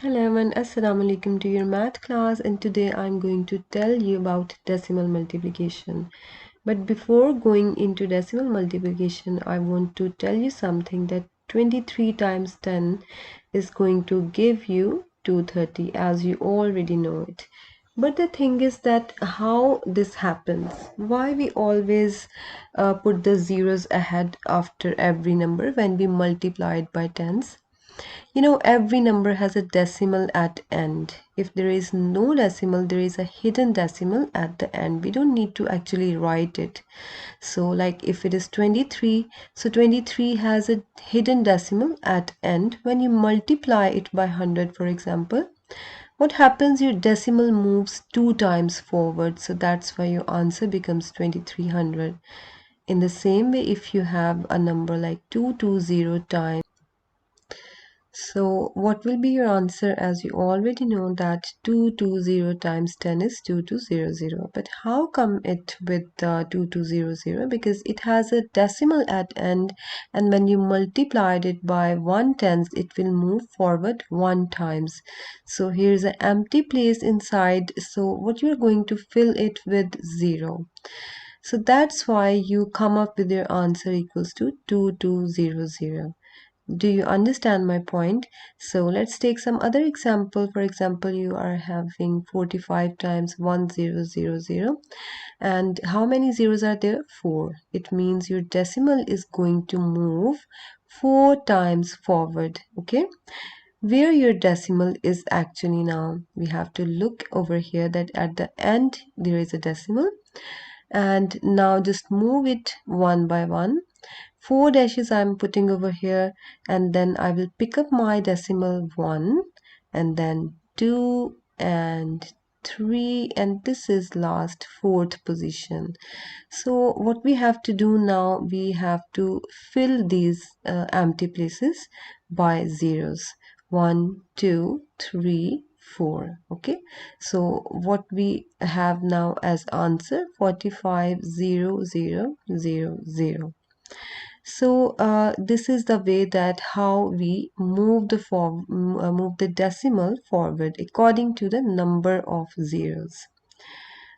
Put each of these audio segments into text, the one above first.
Hello and Assalamu alaikum to your math class, and today I'm going to tell you about decimal multiplication. But before going into decimal multiplication, I want to tell you something that 23 times 10 is going to give you 230, as you already know it. But the thing is that how this happens, why we always put the zeros ahead after every number when we multiply it by tens. Every number has a decimal at end. If there is no decimal, there is a hidden decimal at the end. We don't need to actually write it. So like if it is 23, so 23 has a hidden decimal at end. When you multiply it by 100, for example, what happens? Your decimal moves 2 times forward. So that's why your answer becomes 2300. In the same way, if you have a number like 220 times, so what will be your answer? As you already know that 220 times 10 is 2200. But how come it with 2200? Because it has a decimal at end, and when you multiplied it by 1/10, it will move forward 1 times. So here's an empty place inside. So what you're going to fill it with 0. So that's why you come up with your answer equals to 2200. Do you understand my point? So let's take some other example. For example, you are having 45 times 1000, and how many zeros are there? 4. It means your decimal is going to move 4 times forward. Okay, where your decimal is actually now, we have to look over here that at the end there is a decimal, and now just move it one by one. 4 dashes I'm putting over here, and then I will pick up my decimal 1, and then 2 and 3, and this is last fourth position. So what we have to do now, we have to fill these empty places by zeros. 1, 2, 3, 4. Okay, so what we have now as answer 450000. So this is the way that how we move the decimal forward according to the number of zeros.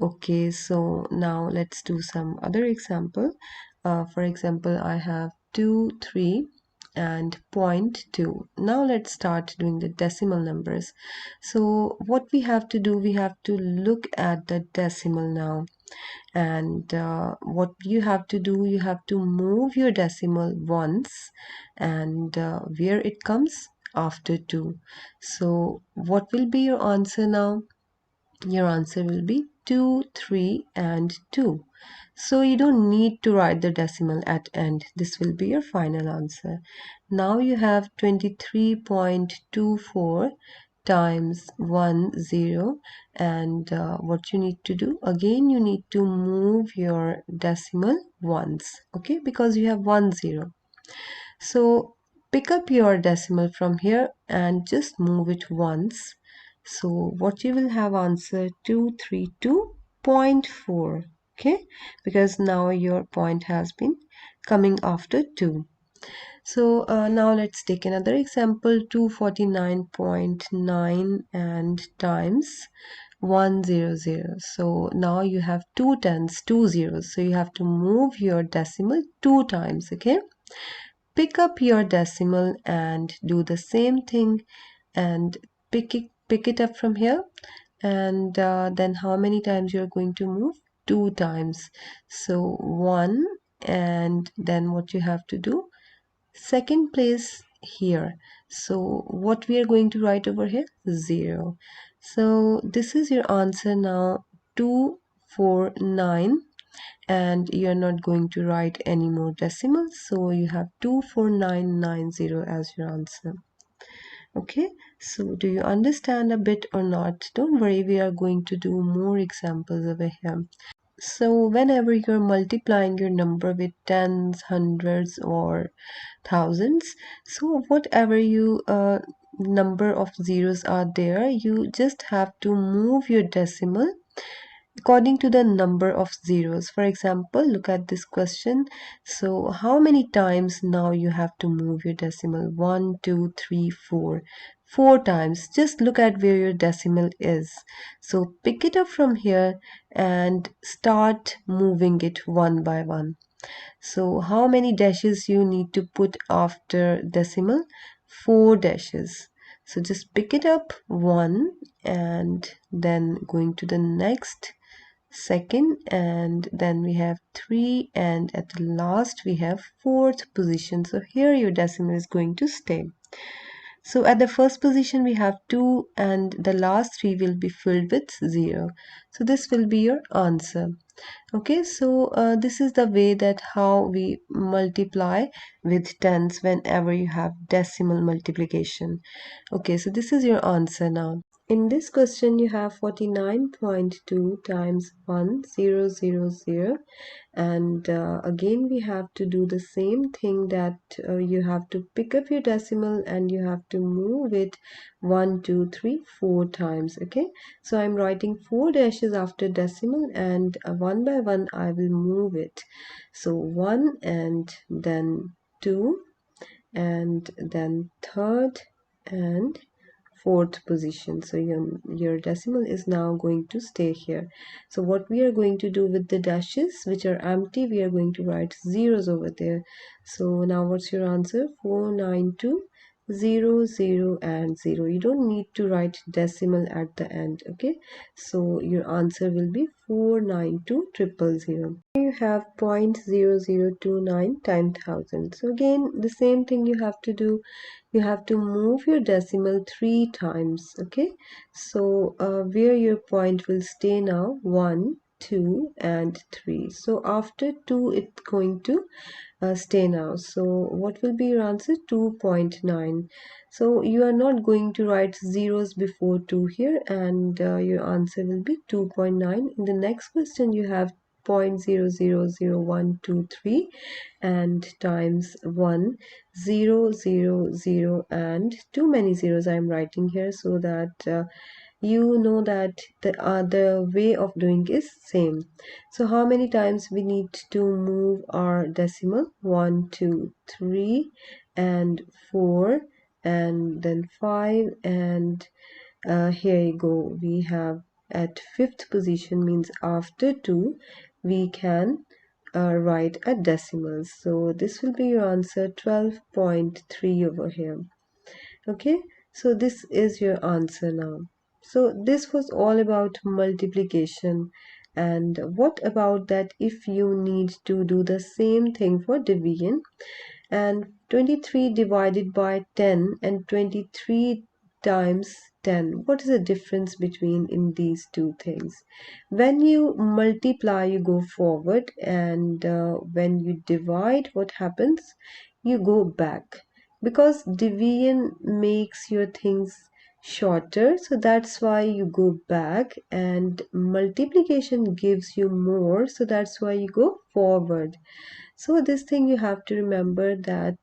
Okay, so now let's do some other example. For example, I have 2, 3 and zero point 0.2. Now let's start doing the decimal numbers. So what we have to do, we have to look at the decimal now. And what you have to do, you have to move your decimal once, and where it comes after 2. So what will be your answer now? Your answer will be 2, 3 and 2. So you don't need to write the decimal at end. This will be your final answer. Now you have 23.24 times 10, and what you need to do, again you need to move your decimal once, okay, because you have 10. So pick up your decimal from here and just move it once. So what you will have answer 232.4. Okay, because now your point has been coming after 2. So now let's take another example, 249.9 and times 100. So now you have 2 tens, 2 zeros. So you have to move your decimal 2 times. Okay, pick up your decimal and do the same thing, and pick it up from here, and then how many times you're going to move? 2 times. So 1, and then what you have to do, second place here. So what we are going to write over here? 0. So this is your answer now, 249, and you're not going to write any more decimals, so you have 24990 as your answer. Okay, so do you understand a bit or not? Don't worry, we are going to do more examples over here. So whenever you're multiplying your number with tens, hundreds or thousands, so whatever you number of zeros are there, you just have to move your decimal according to the number of zeros. For example, look at this question. So how many times now you have to move your decimal? 1, 2, 3, 4. 4 times. Just look at where your decimal is. So pick it up from here and start moving it one by one. So how many dashes you need to put after decimal? 4 dashes. So just pick it up, 1, and then going to the next, second, and then we have 3, and at the last we have 4th position. So here your decimal is going to stay. So at the first position we have 2, and the last 3 will be filled with 0. So this will be your answer. Okay, so this is the way that how we multiply with tens whenever you have decimal multiplication. Okay, so this is your answer now. In this question, you have 49.2 times 1000, and again we have to do the same thing, that you have to pick up your decimal and you have to move it 1, 2, 3, 4 times. Okay, so I'm writing 4 dashes after decimal, and one by one I will move it. So 1, and then 2, and then third, and fourth position. So your decimal is now going to stay here. So what we are going to do with the dashes which are empty, we are going to write zeros over there. So now what's your answer? 492, 0, and 0. You don't need to write decimal at the end. Okay, so your answer will be 492,000. You have 0.0029 times 1000. So again the same thing you have to do. You have to move your decimal 3 times. Okay, so where your point will stay now? 1, 2, and 3. So after 2 it's going to stay now. So what will be your answer? 2.9. So you are not going to write zeros before 2 here, and your answer will be 2.9. In the next question you have 0.000123 and times 1, 0, 0, 0, and too many zeros I'm writing here, so that you know that the way of doing is same. So how many times we need to move our decimal? 1, 2, 3, and 4, and then 5, and here you go. We have at fifth position, means after 2 we can write a decimal. So this will be your answer, 12.3 over here. Okay, so this is your answer now. So this was all about multiplication. And what about that if you need to do the same thing for division? And 23 divided by 10 and 23 times 10, what is the difference between in these two things? When you multiply you go forward, and when you divide, what happens? You go back, because division makes your things shorter, so that's why you go back, and multiplication gives you more, so that's why you go forward. So this thing you have to remember, that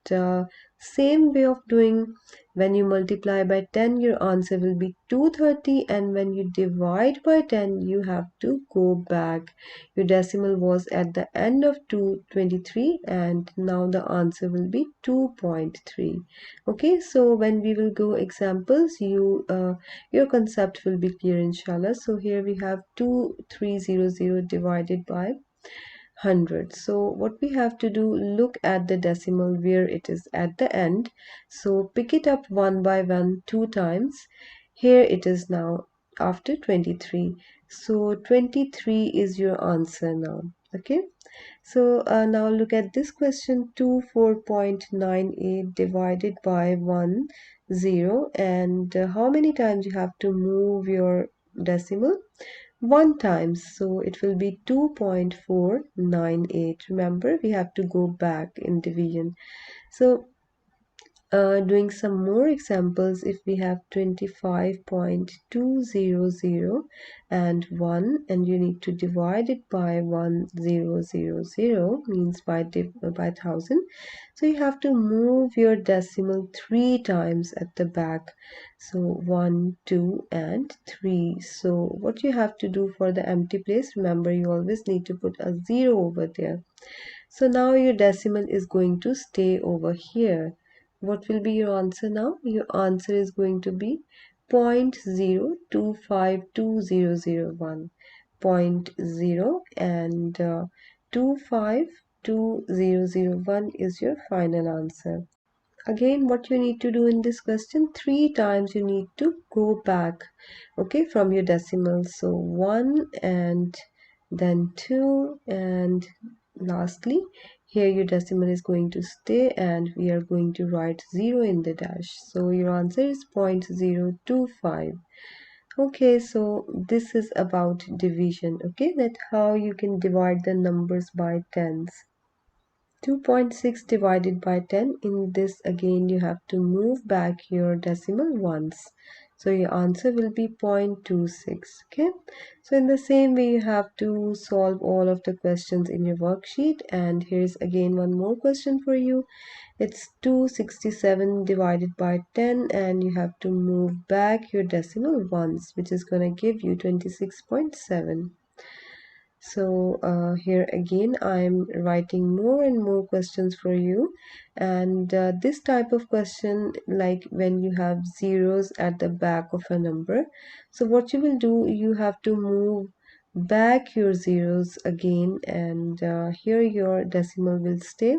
same way of doing. When you multiply by 10 your answer will be 230, and when you divide by 10 you have to go back. Your decimal was at the end of 223, and now the answer will be 2.3. Okay, so when we will go examples, your concept will be clear, inshallah. So here we have 2300 divided by 100. So what we have to do, look at the decimal where it is at the end. So pick it up one by one 2 times. Here it is now after 23. So 23 is your answer now. Okay. So now look at this question, 24.98 divided by 1, 0. And how many times you have to move your decimal? 1 times, so it will be 2.498. Remember, we have to go back in division. So doing some more examples, if we have 25.200 and 1, and you need to divide it by 1000, means by 1000. So you have to move your decimal 3 times at the back. So 1, 2, and 3. So what you have to do for the empty place, remember you always need to put a 0 over there. So now your decimal is going to stay over here. what will be your answer now? Your answer is going to be 0.0252001. 0.0 and 252001 is your final answer. Again, what you need to do in this question, 3 times you need to go back, okay, from your decimals. So 1 and then 2 and lastly here your decimal is going to stay and we are going to write 0 in the dash. So your answer is 0.025. Okay, so this is about division, okay, that how you can divide the numbers by tens. 2.6 divided by 10. In this again you have to move back your decimal once. So your answer will be 0.26. Okay. So in the same way you have to solve all of the questions in your worksheet. And here's again one more question for you. It's 267 divided by 10 and you have to move back your decimal once, which is going to give you 26.7. So here again I'm writing more and more questions for you, and this type of question, like when you have zeros at the back of a number, so what you will do, you have to move back your zeros again, and here your decimal will stay.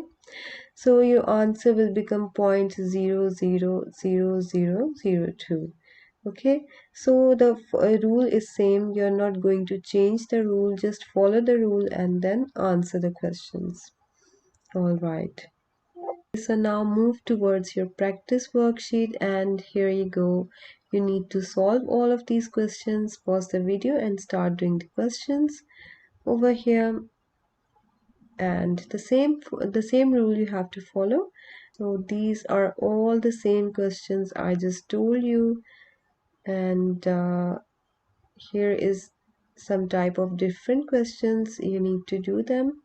So your answer will become 0.000002. Okay, so the rule is same. You're not going to change the rule, just follow the rule and then answer the questions. All right, so now move towards your practice worksheet, and here you go. You need to solve all of these questions. Pause the video and start doing the questions over here, and the same rule you have to follow. So these are all the same questions I just told you, and here is some type of different questions. You need to do them.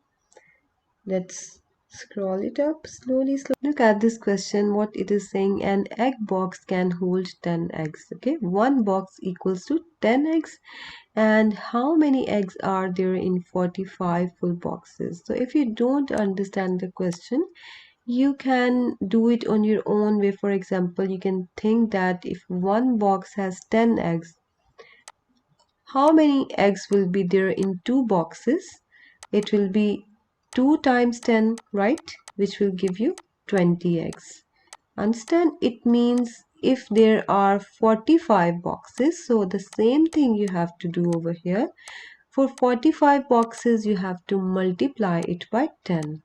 Let's scroll it up slowly. Look at this question, what it is saying. An egg box can hold 10 eggs. Okay, one box equals to 10 eggs, and how many eggs are there in 45 full boxes? So if you don't understand the question, you can do it on your own way. For example, you can think that if one box has 10 eggs, how many eggs will be there in two boxes? It will be 2 times 10, right? Which will give you 20 eggs. Understand? It means if there are 45 boxes, so the same thing you have to do over here. For 45 boxes, you have to multiply it by 10.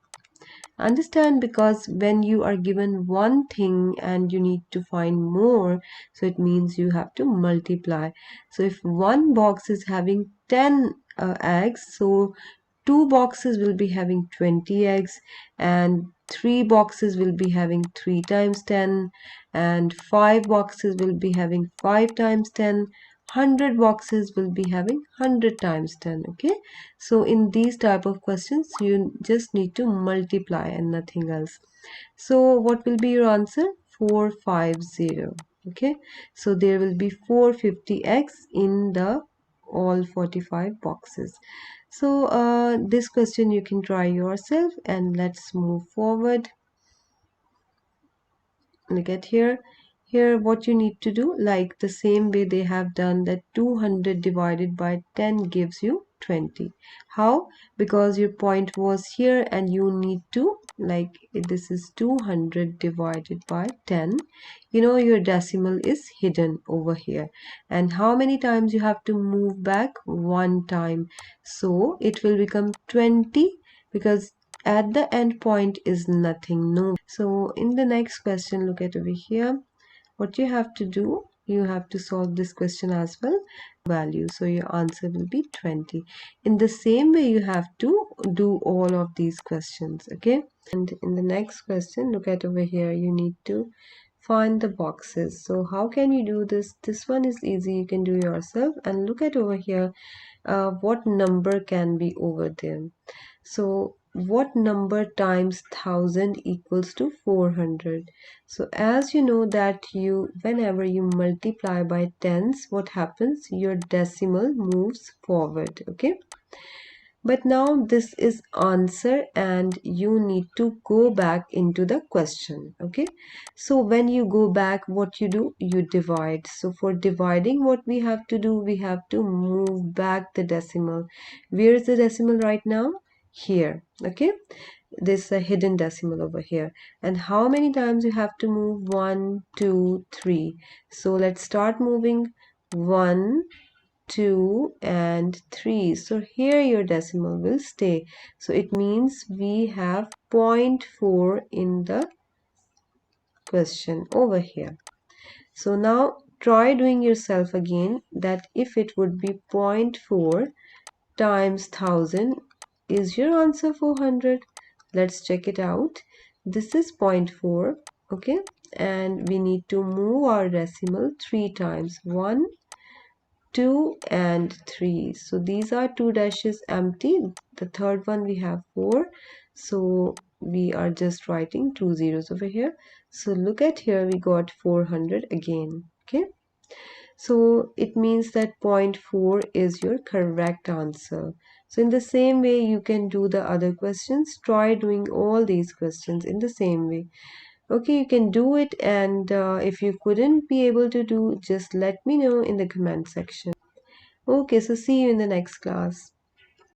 Understand? Because when you are given one thing and you need to find more, so it means you have to multiply. So if one box is having 10 eggs, so two boxes will be having 20 eggs, and three boxes will be having 3 times 10, and five boxes will be having 5 times 10. 100 boxes will be having 100 times 10. Okay, so in these type of questions you just need to multiply and nothing else. So what will be your answer? 450. Okay, so there will be 450 eggs in the all 45 boxes. So this question you can try yourself, and let's move forward. Look at here what you need to do, like the same way they have done, that 200 divided by 10 gives you 20. How? Because your point was here and you need to, like, this is 200 divided by 10, you know your decimal is hidden over here, and how many times you have to move back? One time. So it will become 20, because at the end point is nothing, no. So in the next question, look at over here, what you have to do, you have to solve this question as well. Value, so your answer will be 20. In the same way you have to do all of these questions. Okay, and in the next question, look at over here, you need to find the boxes. So how can you do this? This one is easy, you can do yourself. And look at over here, what number can be over there. So what number times 1000 equals to 400? So as you know that you, whenever you multiply by tens, what happens? Your decimal moves forward. Okay, But now this is answer and you need to go back into the question. Okay, so when you go back, what you do, you divide. So for dividing, what we have to do, we have to move back the decimal. Where is the decimal right now? Here. Okay, this is a hidden decimal over here. And how many times you have to move? 1, 2, 3. So let's start moving. 1, 2 and 3. So here your decimal will stay. So it means we have zero point 0.4 in the question over here. So now try doing yourself again, that if it would be zero point 0.4 times 1000, is your answer 400? Let's check it out. This is zero point 0.4, okay, and we need to move our decimal 3 times. 1, 2 and 3. So these are two dashes empty. The third one we have 4. So we are just writing two zeros over here. So look at here, we got 400 again. Okay. So it means that zero point 0.4 is your correct answer. So in the same way, you can do the other questions. Try doing all these questions in the same way. Okay, you can do it, and if you couldn't be able to do, just let me know in the comment section. Okay, so see you in the next class.